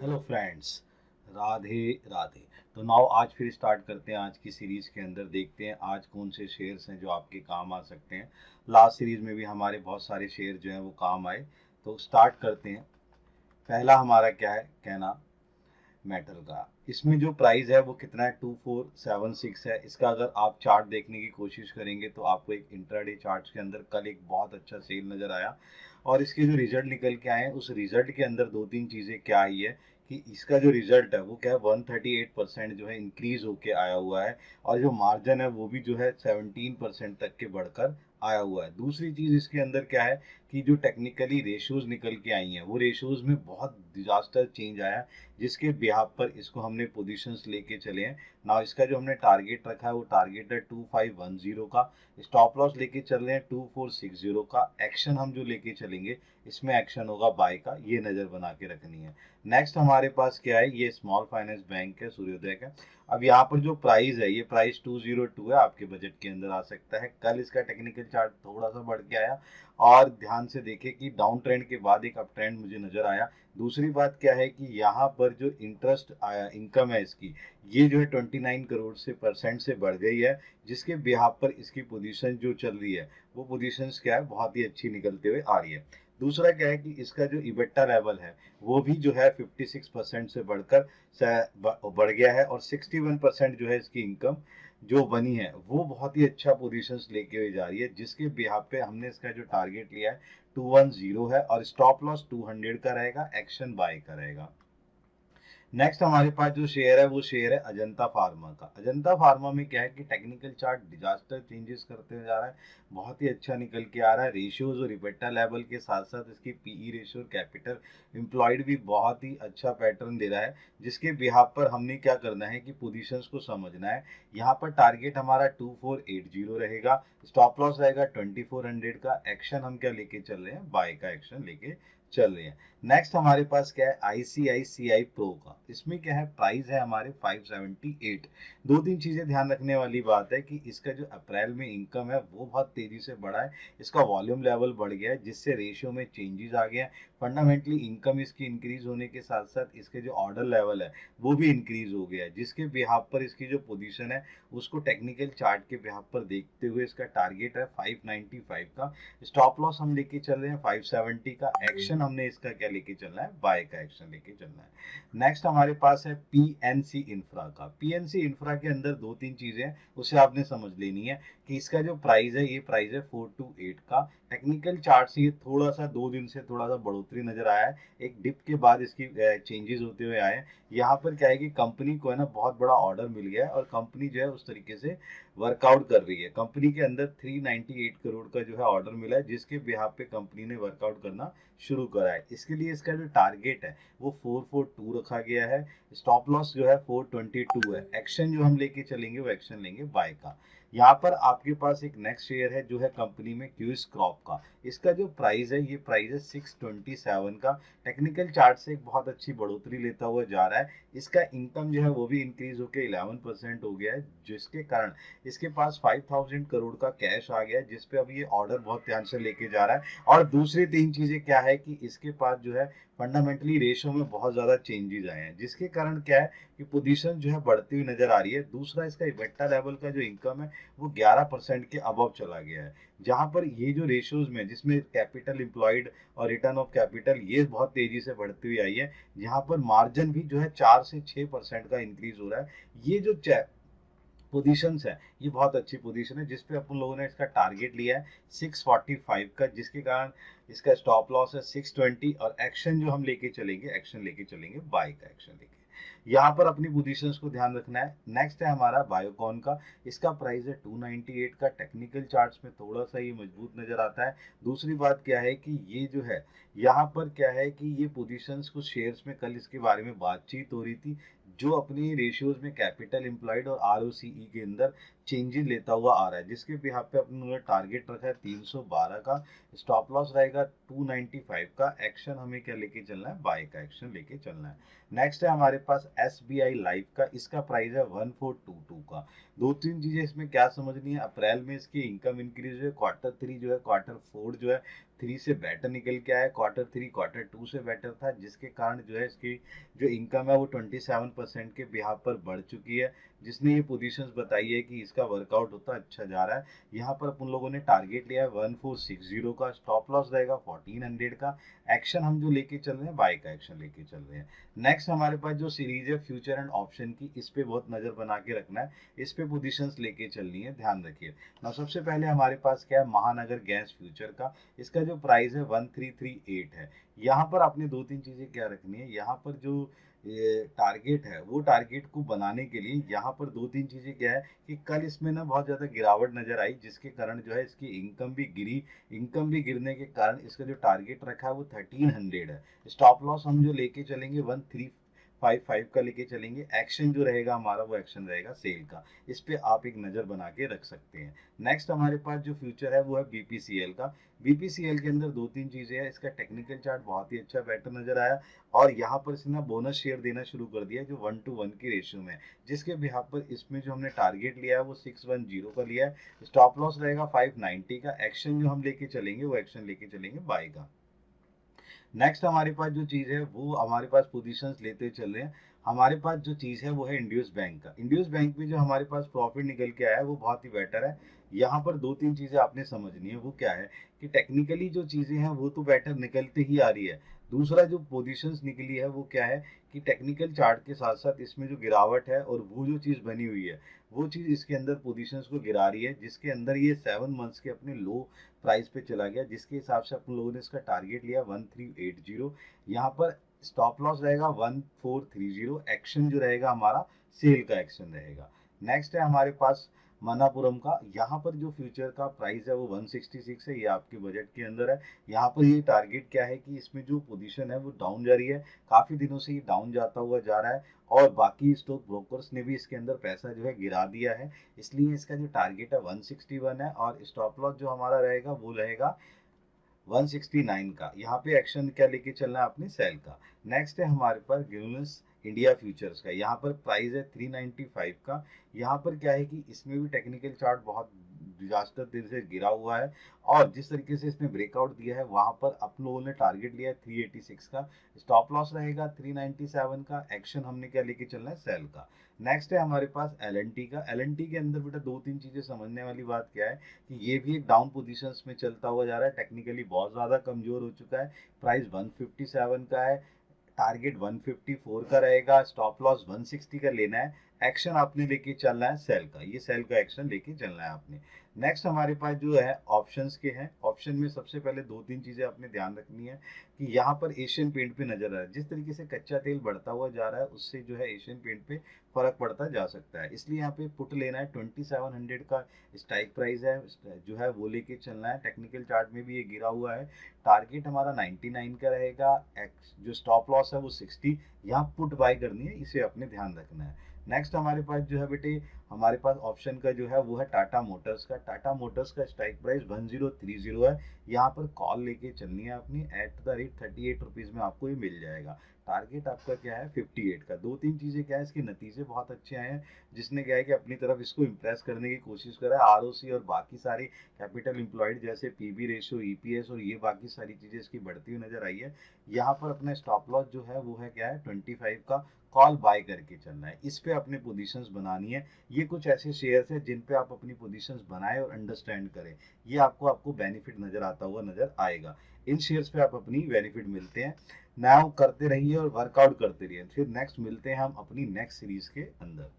Hello friends, Radhe Radhe. तो now आज फिर स्टार्ट करते हैं। आज की सीरीज के अंदर देखते हैं आज कौन से शेयर्स हैं जो आपके काम आ सकते हैं। लास्ट सीरीज में भी हमारे बहुत सारे शेयर जो हैं वो काम आए। तो स्टार्ट करते हैं। पहला हमारा क्या है कहना मेटल का। इसमें जो प्राइस है वो कितना है, 2476 है। इसका अगर आप चार्ट देखने की कोशिश करेंगे तो आपको एक इंट्राडे चार्ट के अंदर कल एक बहुत अच्छा सेल नजर आया। और इसके जो रिजल्ट निकल के आए हैं उस रिजल्ट के अंदर दो तीन चीजें क्या आई है कि इसका जो रिजल्ट है वो क्या है, 138% जो है इंक्रीज होके आया हुआ है। और जो मार्जिन है वो भी जो है 17% तक के बढ़कर आया हुआ है। दूसरी चीज इसके अंदर क्या है कि जो टेक्निकली रेशियोज निकल के आई हैं वो रेशियोज में बहुत डिजास्टर चेंज आया है, जिसके बिहाफ पर इसको हमने पोजीशंस लेके चले हैं। ना इसका जो हमने टारगेट रखा है वो टारगेट है 2510 का। स्टॉप लॉस लेके चल रहे हैं 2460 का। एक्शन हम जो लेके चलेंगे इसमें एक्शन होगा बाय का, ये नजर बना के रखनी है। नेक्स्ट हमारे पास क्या है, ये स्मॉल फाइनेंस बैंक है, सूर्योदय का। अब यहाँ पर जो प्राइस है ये प्राइस 202 है, आपके बजट के अंदर आ सकता है। कल इसका टेक्निकल चार्ट थोड़ा सा बढ़ के आया और ध्यान से देखे कि डाउन ट्रेंड के बाद एक अप ट्रेंड मुझे नजर आया। दूसरी बात क्या है कि यहाँ पर जो इंटरेस्ट आया इनकम है इसकी, ये जो है 29 करोड़ से परसेंट से बढ़ गई है, जिसके बिहाफ पर इसकी पोजीशन जो चल रही है वो पोजीशंस क्या है बहुत ही अच्छी निकलते हुए आ रही है। दूसरा क्या है कि इसका जो इबेटा लेवल है वो भी जो है 56% से बढ़कर बढ़ गया है। और 61% जो है इसकी इनकम जो बनी है वो बहुत ही अच्छा पोजीशंस लेके हुए जा रही है, जिसके बिहाफ पे हमने इसका जो टारगेट लिया है 210 है और स्टॉप लॉस 200 का रहेगा, एक्शन बाय का रहेगा। नेक्स्ट हमारे पास जो शेयर है वो शेयर है अजंता फार्मा का। अजंता फार्मा में क्या है कि टेक्निकल चार्ट डिजास्टर चेंजेस करते हुए जा रहा है, बहुत ही अच्छा निकल के आ रहा है। रेशियोज और इबेटा लेवल के साथ साथ इसकी पीई रेशियो और कैपिटल एम्प्लॉयड भी बहुत ही अच्छा पैटर्न दे रहा है, जिसके बिहाफ पर हमने क्या करना है कि पोजीशंस को समझना है। यहाँ पर टारगेट हमारा 2480 रहेगा, स्टॉप लॉस रहेगा 2400 का। एक्शन हम क्या लेके चल रहे हैं, बाय का एक्शन लेके चल रहे हैं। नेक्स्ट हमारे पास क्या है आईसीआईसीआई प्रो का। इसमें क्या है प्राइस है हमारे 578। दो तीन चीजें ध्यान रखने वाली बात है कि इसका जो अप्रैल में इनकम है वो बहुत तेजी से बढ़ा है। इसका वॉल्यूम लेवल बढ़ गया है, जिससे रेशियो में चेंजेस आ गया है। फंडामेंटली इनकम इसकी इंक्रीज होने के साथ साथ इसके जो ऑर्डर लेवल है वो भी इंक्रीज हो गया है, जिसके बिहाफ पर इसकी जो पोजीशन है उसको टेक्निकल चार्ट के बिहाफ पर देखते हुए इसका टारगेट है 595 का। स्टॉप लॉस हम लेके चल रहे हैं 570 का। एक्शन हमने इसका क्या लेके चलना है, बाय का एक्शन लेके चलना है। नेक्स्ट हमारे पास है पीएनसी इंफ्रा का। पीएनसी इंफ्रा के अंदर दो तीन चीजें हैं उसे आपने समझ लेनी है कि इसका जो प्राइस है ये प्राइस है 428 का। टेक्निकल चार्ट से ये थोड़ा सा 2 दिन से थोड़ा सा बढ़ोतरी नजर आया है, एक डिप के बाद इसकी चेंजेस होते हुए आए हैं। यहाँ पर क्या है कि कंपनी को है ना बहुत बड़ा ऑर्डर मिल गया है और कंपनी जो है उस तरीके से वर्कआउट कर रही है। कंपनी के अंदर 398 करोड़ का जो है ऑर्डर मिला है, जिसके बिहाफ पे कंपनी ने वर्कआउट करना शुरू करा है। इसके लिए इसका जो टारगेट है वो 442 रखा गया है। स्टॉप लॉस जो है 422 है। एक्शन जो हम लेके चलेंगे वो एक्शन लेंगे बाय का। यहाँ पर आपके पास एक नेक्स्ट शेयर है जो है कंपनी में क्यूस क्रॉप का। इसका जो प्राइस है ये प्राइस है 627 का। टेक्निकल चार्ट से एक बहुत अच्छी बढ़ोतरी लेता हुआ जा रहा है। इसका इनकम जो है वो भी इंक्रीज होकर 11% हो गया है, जिसके कारण इसके पास 5000 करोड़ का कैश आ गया है, जिसपे अब ये ऑर्डर बहुत ध्यान से लेके जा रहा है। और दूसरी तीन चीजें क्या है कि इसके पास जो है फंडामेंटली रेशो में बहुत ज्यादा चेंजेस आए हैं, जिसके कारण क्या है कि पोजीशन जो है बढ़ती हुई नजर आ रही है। दूसरा इसका इबेटा लेवल का जो इनकम है वो 11% के अबव चला गया है, जहां पर ये जो रेशियोज में जिसमें कैपिटल इंप्लॉयड और रिटर्न ऑफ कैपिटल ये बहुत तेजी से बढ़ती हुई आई है, यहाँ पर मार्जिन भी जो है 4 से 6% का इंक्रीज हो रहा है। ये जो पोजीशंस है ये बहुत अच्छी पोजीशन है, जिसपे अपन लोगों ने इसका टारगेट लिया है 645 का, जिसके कारण इसका स्टॉप लॉस है 620। और एक्शन जो हम लेके चलेंगे एक्शन लेके चलेंगे बाय का एक्शन लेके। यहाँ पर अपनी पोजीशंस को ध्यान रखना है। नेक्स्ट है हमारा बायोकॉन का। इसका प्राइस है 298 का। टेक्निकल चार्ट्स में थोड़ा सा ये मजबूत नजर आता है। दूसरी बात क्या है कि ये जो है यहाँ पर क्या है कि ये पोजीशंस कुछ शेयर्स में कल इसके बारे में बातचीत हो रही थी, जो अपनी रेशियोज में कैपिटल एम्प्लॉयड और आरओसीई के अंदर चेंजेस लेता हुआ आ रहा है, जिसके बिहाफ पे अपने टारगेट रखा है 312 का। स्टॉप लॉस रहेगा 295 का। एक्शन हमें क्या लेके चलना है, बाय का एक्शन लेके चलना है। नेक्स्ट है हमारे पास एसबीआई लाइफ का। इसका प्राइस है 1422 का। दो तीन चीजें इसमें क्या समझनी है, अप्रैल में इसकी इनकम इंक्रीज हुई है, क्वार्टर 3 जो है क्वार्टर 4 जो है 3 से बेटर निकल के आया, क्वार्टर 3 क्वार्टर 2 से बेटर था, जिसके कारण जो है इसकी जो इनकम है वो 27% के बिहाफ पर बढ़ चुकी है, जिसने ये पोजीशंस बताई है कि इसका वर्कआउट होता अच्छा जा रहा है। यहाँ पर अपन लोगों ने टारगेट लिया है 1460 का, स्टॉप लॉस रहेगा 1400 का, एक्शन हम जो लेके चल रहे हैं बाय का एक्शन लेके चल रहे हैं। नेक्स्ट हमारे पास जो सीरीज है फ्यूचर एंड ऑप्शन की, इस पे बहुत नजर बना के रखना है, इस पे पोजीशंस लेके चलनी है, ध्यान रखिए ना। सबसे पहले हमारे पास क्या है, महानगर गैस फ्यूचर का, इसका जो प्राइस है 1338 है। यहाँ पर आपने दो तीन चीजें क्या रखनी है, यहाँ पर जो ये टारगेट है वो टारगेट को बनाने के लिए यहाँ पर दो तीन चीजें क्या है कि कल इसमें ना बहुत ज्यादा गिरावट नजर आई, जिसके कारण जो है इसकी इनकम भी गिरी, इनकम भी गिरने के कारण इसका जो टारगेट रखा है वो 1300 है। स्टॉप लॉस हम जो लेके चलेंगे 1355 का लेके चलेंगे, एक्शन जो रहेगा हमारा वो एक्शन रहेगा सेल का, इस पे आप एक नजर बना के रख सकते हैं। नेक्स्ट हमारे पास जो फ्यूचर है वो है बीपीसीएल का। बीपीसीएल के अंदर दो तीन चीजें हैं, इसका टेक्निकल चार्ट बहुत ही अच्छा बेटर नजर आया, और यहाँ पर इसने बोनस शेयर देना शुरू कर दिया जो 1:1 की रेशियो में, जिसके बिहाफ पर इसमें जो हमने टारगेट लिया है वो 610 का लिया है, स्टॉप लॉस रहेगा 590 का, एक्शन जो हम लेके चलेंगे वो एक्शन लेके चलेंगे बाय का। नेक्स्ट हमारे पास जो चीज़ है वो हमारे पास पोजीशंस लेते चल रहे हैं। हमारे पास जो चीज़ है वो है इंड्यूस बैंक का। इंड्यूस बैंक में जो हमारे पास प्रॉफिट निकल के आया है वो बहुत ही बेटर है। यहाँ पर दो तीन चीज़ें आपने समझनी है, वो क्या है कि टेक्निकली जो चीज़ें हैं वो तो बेटर निकलती ही आ रही है। दूसरा जो पोजीशंस निकली है वो क्या है कि टेक्निकल चार्ट के साथ साथ इसमें जो गिरावट है और वो जो चीज़ बनी हुई है वो चीज़ इसके अंदर पोजीशंस को गिरा रही है, जिसके अंदर ये 7 मंथ्स के अपने लो प्राइस पे चला गया, जिसके हिसाब से अपन लोगों ने इसका टारगेट लिया 1380। यहाँ पर स्टॉप लॉस रहेगा 1430, एक्शन जो रहेगा हमारा सेल का एक्शन रहेगा। नेक्स्ट है हमारे पास मनापुरम का। यहाँ पर जो फ्यूचर का प्राइस है वो 166 है, ये आपके बजट के अंदर है। यहाँ पर ये टारगेट क्या है कि इसमें जो पोजीशन है वो डाउन जा रही है, काफी दिनों से ये डाउन जाता हुआ जा रहा है, और बाकी स्टॉक ब्रोकर्स ने भी इसके अंदर पैसा जो है गिरा दिया है, इसलिए इसका जो टारगेट है 161 है, और स्टॉप लॉस जो हमारा रहेगा वो रहेगा 169 का। यहाँ पे एक्शन क्या लेके चलना है आपने, सेल का। नेक्स्ट है हमारे पास गिलनेस इंडिया फ्यूचर्स का। यहाँ पर प्राइस है 395 का। यहाँ पर क्या है कि इसमें भी टेक्निकल चार्ट बहुत डिजास्टर दिन से गिरा हुआ है, और जिस तरीके से इसने ब्रेकआउट दिया है वहां पर अपन लोगों ने टारगेट लिया है 386 का, स्टॉप लॉस रहेगा 397 का, एक्शन हमने क्या लेके चलना है, सेल का। नेक्स्ट है हमारे पास एल का। एल के अंदर बेटा दो तीन चीजें समझने वाली बात क्या है कि ये भी एक डाउन पोजीशंस में चलता हुआ जा रहा है, टेक्निकली बहुत ज्यादा कमजोर हो चुका है, प्राइस 157 का है, टारगेट 154 का रहेगा, स्टॉप लॉस 160 का लेना है, एक्शन आपने लेके चलना है सेल का, ये सेल का एक्शन लेके चलना है आपने। नेक्स्ट हमारे पास जो है ऑप्शंस के हैं। ऑप्शन में सबसे पहले दो तीन चीजें आपने ध्यान रखनी है कि यहाँ पर एशियन पेंट पे नजर आ रहा है, जिस तरीके से कच्चा तेल बढ़ता हुआ जा रहा है उससे जो है एशियन पेंट पे फर्क पड़ता जा सकता है, इसलिए यहाँ पे पुट लेना है 2700 का स्ट्राइक प्राइस है जो है वो लेके चलना है। टेक्निकल चार्ट में भी ये गिरा हुआ है, टारगेट हमारा 99 का रहेगा, जो स्टॉप लॉस है वो 60, यहाँ पुट बाय करनी है, इसे अपने ध्यान रखना है। नेक्स्ट हमारे पास जो है बेटे, हमारे पास ऑप्शन का जो है वो है टाटा मोटर्स का। टाटा मोटर्स का स्ट्राइक प्राइस 1030 है, यहाँ पर कॉल लेके चलनी है अपनी, एट द रेट 38 रुपीज में आपको ये मिल जाएगा। टारगेट आपका क्या है 58 का। दो तीन चीजें क्या है, इसके नतीजे बहुत अच्छे आए हैं, जिसने क्या है कि अपनी तरफ इसको इम्प्रेस करने की कोशिश करा है, आरओसी और बाकी सारी कैपिटल एम्प्लॉयड जैसे पीबी रेशियो, ईपीएस और ये बाकी सारी चीजें इसकी बढ़ती हुई नजर आई है। यहाँ पर अपना स्टॉप लॉस जो है वो है क्या है 25 का, कॉल बाय करके चलना है, इस पे अपने पोजीशंस बनानी है। ये कुछ ऐसे शेयर्स हैं जिन पे आप अपनी पोजीशंस बनाएं और अंडरस्टैंड करें, ये आपको आपको बेनिफिट नजर आता हुआ नजर आएगा, इन शेयर्स पे आप अपनी बेनिफिट मिलते हैं। नाउ करते रहिए और वर्कआउट करते रहिए, फिर नेक्स्ट मिलते हैं हम अपनी नेक्स्ट सीरीज के अंदर।